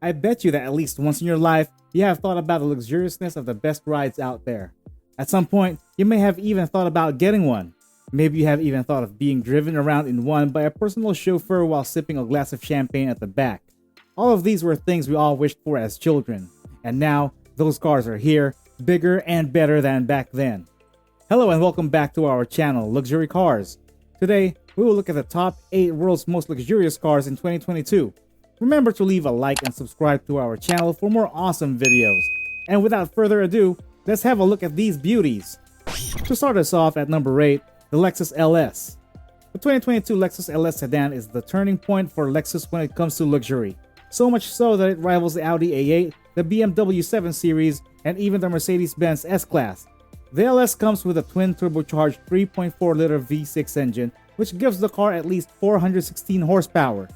I bet you that at least once in your life, you have thought about the luxuriousness of the best rides out there. At some point, you may have even thought about getting one. Maybe you have even thought of being driven around in one by a personal chauffeur while sipping a glass of champagne at the back. All of these were things we all wished for as children. And now, those cars are here, bigger and better than back then. Hello and welcome back to our channel, Luxury Cars. Today, we will look at the top 8 world's most luxurious cars in 2022. Remember to leave a like and subscribe to our channel for more awesome videos. And without further ado, let's have a look at these beauties. To start us off at number 8, the Lexus LS. The 2022 Lexus LS sedan is the turning point for Lexus when it comes to luxury. So much so that it rivals the Audi A8, the BMW 7 Series, and even the Mercedes-Benz S-Class. The LS comes with a twin turbocharged 3.4-liter V6 engine, which gives the car at least 416 horsepower.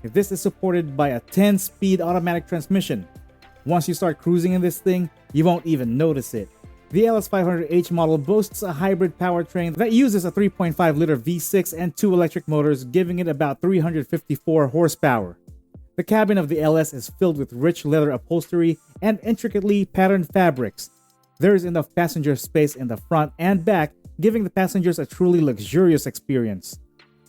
This is supported by a 10-speed automatic transmission. Once you start cruising in this thing, you won't even notice it. The LS500H model boasts a hybrid powertrain that uses a 3.5-liter V6 and 2 electric motors, giving it about 354 horsepower. The cabin of the LS is filled with rich leather upholstery and intricately patterned fabrics. There is enough passenger space in the front and back, giving the passengers a truly luxurious experience.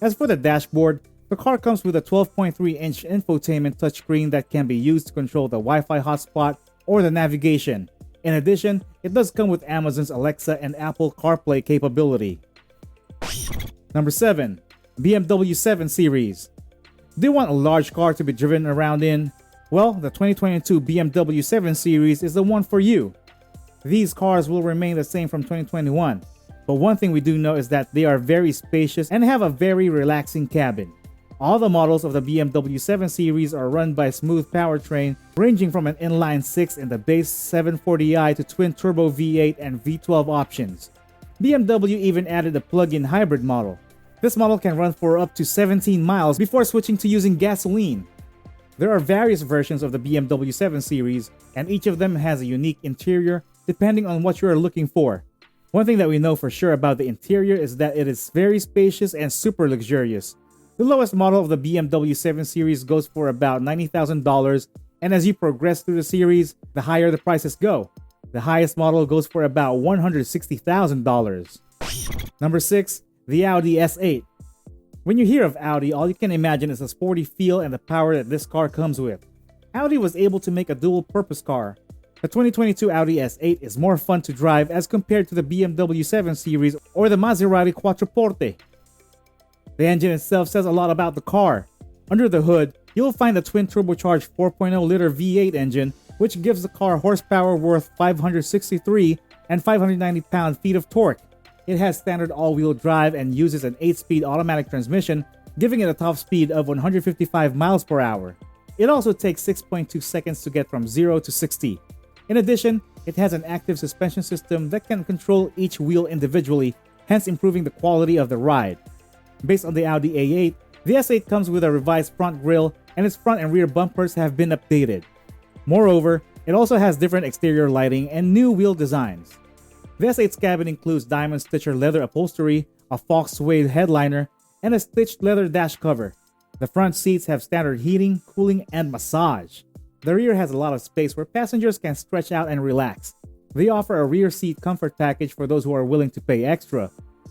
As for the dashboard, the car comes with a 12.3-inch infotainment touchscreen that can be used to control the Wi-Fi hotspot or the navigation. In addition, it does come with Amazon's Alexa and Apple CarPlay capability. Number 7. BMW 7 Series. Do you want a large car to be driven around in? Well, the 2022 BMW 7 Series is the one for you. These cars will remain the same from 2021, but one thing we do know is that they are very spacious and have a very relaxing cabin. All the models of the BMW 7 Series are run by a smooth powertrain ranging from an inline-6 in the base 740i to twin-turbo V8 and V12 options. BMW even added a plug-in hybrid model. This model can run for up to 17 miles before switching to using gasoline. There are various versions of the BMW 7 Series, and each of them has a unique interior depending on what you are looking for. One thing that we know for sure about the interior is that it is very spacious and super luxurious. The lowest model of the BMW 7 Series goes for about $90,000, and as you progress through the series, the higher the prices go. The highest model goes for about $160,000. Number 6. The Audi S8. When you hear of Audi, all you can imagine is the sporty feel and the power that this car comes with. Audi was able to make a dual-purpose car. The 2022 Audi S8 is more fun to drive as compared to the BMW 7 Series or the Maserati Quattroporte. The engine itself says a lot about the car. Under the hood, you'll find the twin-turbocharged 4.0-liter V8 engine, which gives the car horsepower worth 563 and 590 pound-feet of torque. It has standard all-wheel drive and uses an 8-speed automatic transmission, giving it a top speed of 155 miles per hour. It also takes 6.2 seconds to get from 0 to 60. In addition, it has an active suspension system that can control each wheel individually, hence improving the quality of the ride. Based on the Audi A8, the S8 comes with a revised front grille and its front and rear bumpers have been updated. Moreover, it also has different exterior lighting and new wheel designs. The S8's cabin includes diamond stitcher leather upholstery, a Fox suede headliner, and a stitched leather dash cover. The front seats have standard heating, cooling, and massage. The rear has a lot of space where passengers can stretch out and relax. They offer a rear seat comfort package for those who are willing to pay extra.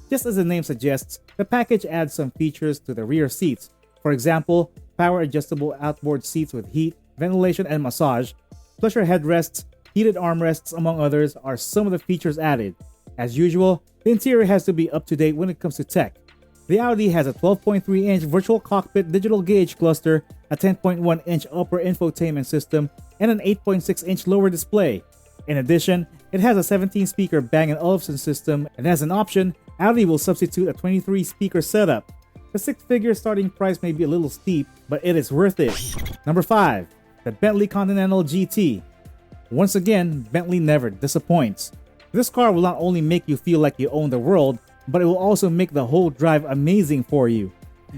Just as the name suggests, the package adds some features to the rear seats. For example, power-adjustable outboard seats with heat, ventilation, and massage, pleasure headrests, heated armrests, among others, are some of the features added. As usual, the interior has to be up to date when it comes to tech. The Audi has a 12.3-inch virtual cockpit digital gauge cluster, a 10.1-inch upper infotainment system, and an 8.6-inch lower display. In addition, it has a 17-speaker Bang & Olufsen system, and as an option, Audi will substitute a 23-speaker setup. The six-figure starting price may be a little steep, but it is worth it. Number 5. The Bentley Continental GT. Once again, Bentley never disappoints. This car will not only make you feel like you own the world, but it will also make the whole drive amazing for you.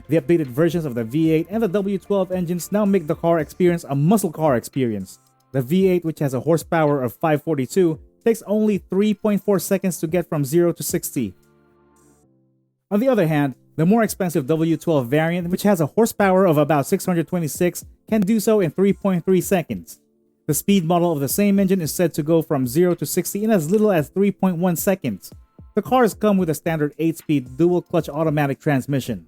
The updated versions of the V8 and the W12 engines now make the car experience a muscle car experience. The V8, which has a horsepower of 542, takes only 3.4 seconds to get from 0 to 60. On the other hand, the more expensive W12 variant, which has a horsepower of about 626, can do so in 3.3 seconds. The speed model of the same engine is said to go from 0 to 60 in as little as 3.1 seconds. The cars come with a standard 8-speed dual-clutch automatic transmission.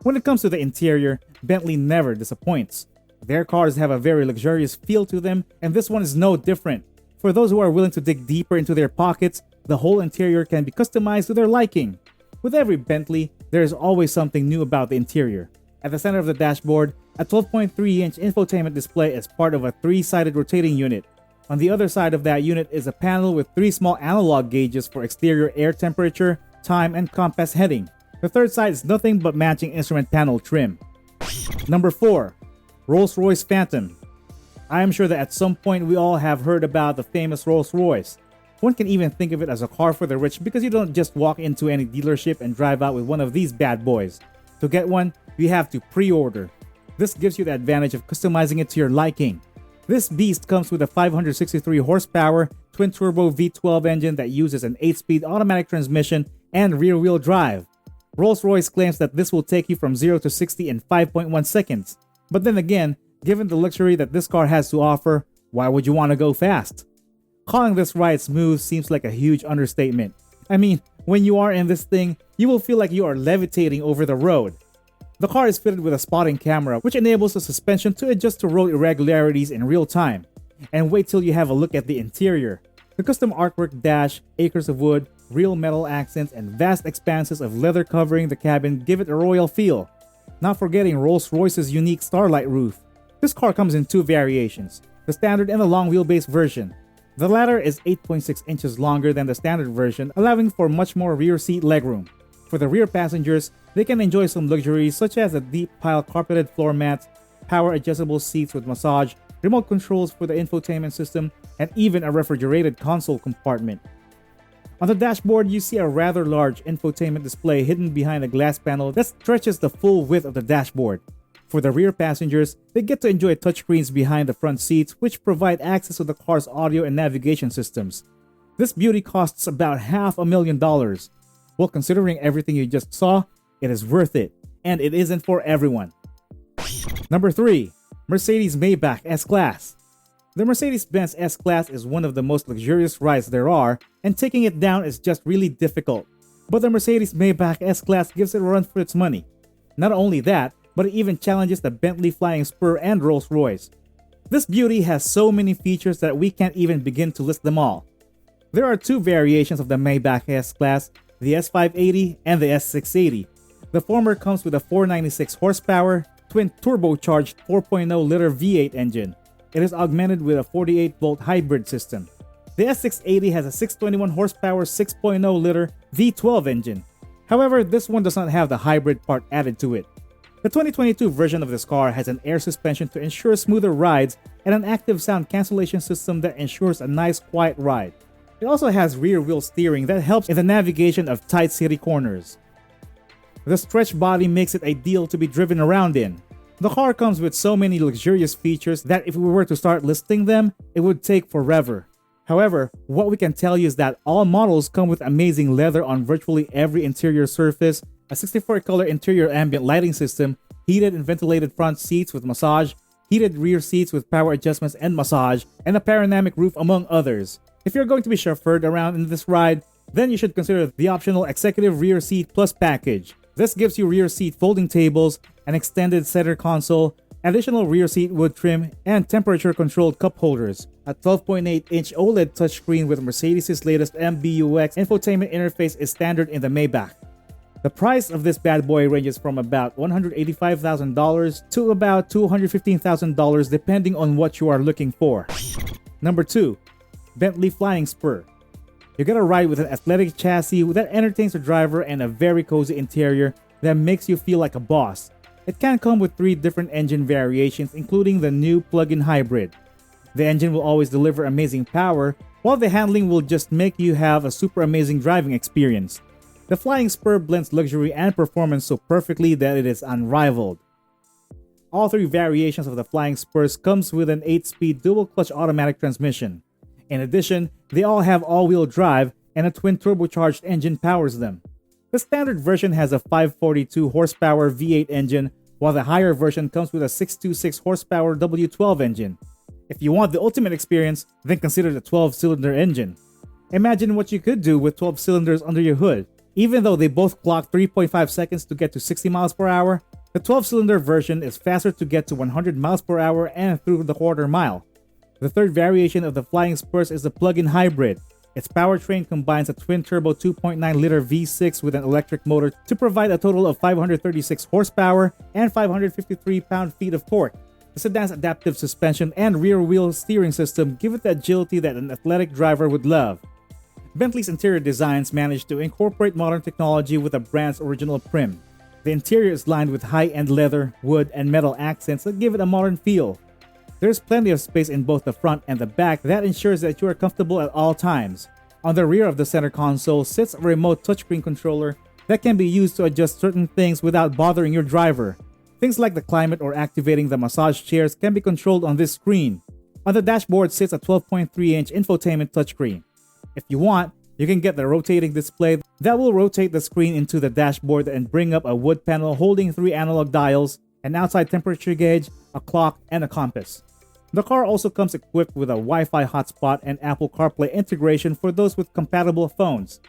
When it comes to the interior, Bentley never disappoints. Their cars have a very luxurious feel to them, and this one is no different. For those who are willing to dig deeper into their pockets, the whole interior can be customized to their liking. With every Bentley, there is always something new about the interior. At the center of the dashboard, a 12.3-inch infotainment display is part of a 3-sided rotating unit. On the other side of that unit is a panel with 3 small analog gauges for exterior air temperature, time, and compass heading. The third side is nothing but matching instrument panel trim. Number 4. Rolls-Royce Phantom. I am sure that at some point we all have heard about the famous Rolls-Royce. One can even think of it as a car for the rich because you don't just walk into any dealership and drive out with one of these bad boys. To get one, you have to pre-order. This gives you the advantage of customizing it to your liking. This beast comes with a 563 horsepower twin-turbo V12 engine that uses an 8-speed automatic transmission and rear-wheel drive. Rolls-Royce claims that this will take you from 0 to 60 in 5.1 seconds. But then again, given the luxury that this car has to offer, why would you want to go fast? Calling this ride smooth seems like a huge understatement. I mean, when you are in this thing, you will feel like you are levitating over the road. The car is fitted with a spotting camera, which enables the suspension to adjust to road irregularities in real time. And wait till you have a look at the interior. The custom artwork dash, acres of wood, real metal accents, and vast expanses of leather covering the cabin give it a royal feel. Not forgetting Rolls-Royce's unique starlight roof. This car comes in 2 variations, the standard and the long wheelbase version. The latter is 8.6 inches longer than the standard version, allowing for much more rear seat legroom. For the rear passengers, they can enjoy some luxuries such as a deep pile carpeted floor mats, power adjustable seats with massage, remote controls for the infotainment system, and even a refrigerated console compartment. On the dashboard, you see a rather large infotainment display hidden behind a glass panel that stretches the full width of the dashboard. For the rear passengers, they get to enjoy touchscreens behind the front seats, which provide access to the car's audio and navigation systems. This beauty costs about $500,000. Well, considering everything you just saw, it is worth it, and it isn't for everyone. Number 3. Mercedes Maybach SClass. The Mercedes-Benz S-Class is one of the most luxurious rides there are, and taking it down is just really difficult. But the Mercedes Maybach S-Class gives it a run for its money. Not only that, but it even challenges the Bentley Flying Spur and Rolls-Royce. This beauty has so many features that we can't even begin to list them all. There are 2 variations of the Maybach S-Class, the S580 and the S680. The former comes with a 496 horsepower, twin-turbocharged 4.0-liter V8 engine. It is augmented with a 48-volt hybrid system. The S680 has a 621 horsepower 6.0-liter V12 engine. However, this one does not have the hybrid part added to it. The 2022 version of this car has an air suspension to ensure smoother rides and an active sound cancellation system that ensures a nice quiet ride. It also has rear-wheel steering that helps in the navigation of tight city corners. The stretch body makes it ideal to be driven around in. The car comes with so many luxurious features that if we were to start listing them, it would take forever. However, what we can tell you is that all models come with amazing leather on virtually every interior surface, a 64-color interior ambient lighting system, heated and ventilated front seats with massage, heated rear seats with power adjustments and massage, and a panoramic roof among others. If you're going to be chauffeured around in this ride, then you should consider the optional Executive Rear Seat Plus package. This gives you rear seat folding tables, an extended center console, additional rear seat wood trim, and temperature-controlled cup holders. A 12.8-inch OLED touchscreen with Mercedes' latest MBUX infotainment interface is standard in the Maybach. The price of this bad boy ranges from about $185,000 to about $215,000 depending on what you are looking for. Number 2. Bentley Flying Spur. You get a ride with an athletic chassis that entertains the driver and a very cozy interior that makes you feel like a boss. It can come with 3 different engine variations, including the new plug-in hybrid. The engine will always deliver amazing power, while the handling will just make you have a super amazing driving experience. The Flying Spur blends luxury and performance so perfectly that it is unrivaled. All 3 variations of the Flying Spurs comes with an 8-speed dual-clutch automatic transmission. In addition, they all have all-wheel drive and a twin-turbocharged engine powers them. The standard version has a 542 horsepower V8 engine, while the higher version comes with a 626 horsepower W12 engine. If you want the ultimate experience, then consider the 12-cylinder engine. Imagine what you could do with 12 cylinders under your hood. Even though they both clock 3.5 seconds to get to 60 miles per hour, the 12-cylinder version is faster to get to 100 miles per hour and through the quarter mile. The third variation of the Flying Spurs is the plug-in hybrid. Its powertrain combines a twin-turbo 2.9-liter V6 with an electric motor to provide a total of 536 horsepower and 553 pound-feet of torque. The sedan's adaptive suspension and rear-wheel steering system give it the agility that an athletic driver would love. Bentley's interior designs managed to incorporate modern technology with the brand's original trim. The interior is lined with high-end leather, wood, and metal accents that give it a modern feel. There's plenty of space in both the front and the back that ensures that you are comfortable at all times. On the rear of the center console sits a remote touchscreen controller that can be used to adjust certain things without bothering your driver. Things like the climate or activating the massage chairs can be controlled on this screen. On the dashboard sits a 12.3-inch infotainment touchscreen. If you want, you can get the rotating display that will rotate the screen into the dashboard and bring up a wood panel holding 3 analog dials, an outside temperature gauge, a clock, and a compass. The car also comes equipped with a Wi-Fi hotspot and Apple CarPlay integration for those with compatible phones.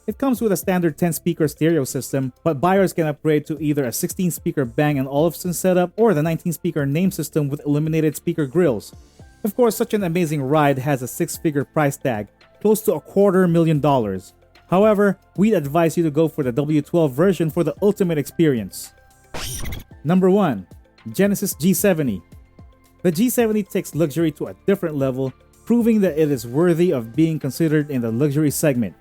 It comes with a standard 10-speaker stereo system, but buyers can upgrade to either a 16-speaker Bang & Olufsen setup or the 19-speaker name system with illuminated speaker grills. Of course, such an amazing ride has a 6-figure price tag, close to $250,000. However, we'd advise you to go for the W12 version for the ultimate experience. Number 1. Genesis G70. The G70 takes luxury to a different level, proving that it is worthy of being considered in the luxury segment.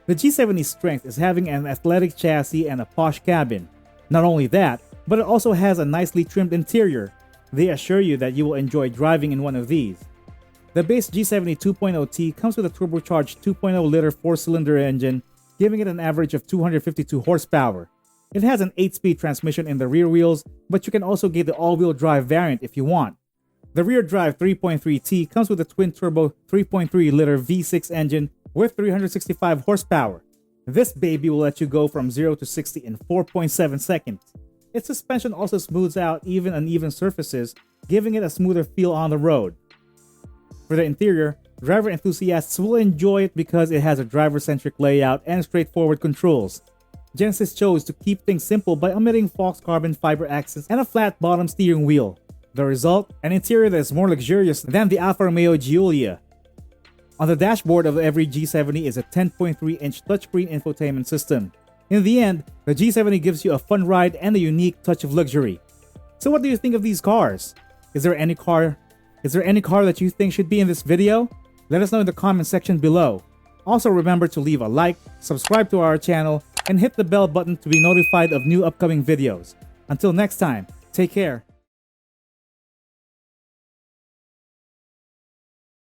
The G70's strength is having an athletic chassis and a posh cabin. Not only that, but it also has a nicely trimmed interior. They assure you that you will enjoy driving in one of these. The base G70 2.0T comes with a turbocharged 2.0-liter 4-cylinder engine, giving it an average of 252 horsepower. It has an 8-speed transmission in the rear wheels, but you can also get the all-wheel drive variant if you want. The rear drive 3.3T comes with a twin-turbo 3.3-liter V6 engine with 365 horsepower. This baby will let you go from 0 to 60 in 4.7 seconds. Its suspension also smooths out even uneven surfaces, giving it a smoother feel on the road. For the interior, driver enthusiasts will enjoy it because it has a driver-centric layout and straightforward controls. Genesis chose to keep things simple by omitting false carbon fiber accents and a flat-bottom steering wheel. The result? An interior that is more luxurious than the Alfa Romeo Giulia. On the dashboard of every G70 is a 10.3-inch touchscreen infotainment system. In the end, the G70 gives you a fun ride and a unique touch of luxury. So what do you think of these cars? Is there any car that you think should be in this video? Let us know in the comment section below. Also remember to leave a like, subscribe to our channel, and hit the bell button to be notified of new upcoming videos. Until next time, take care.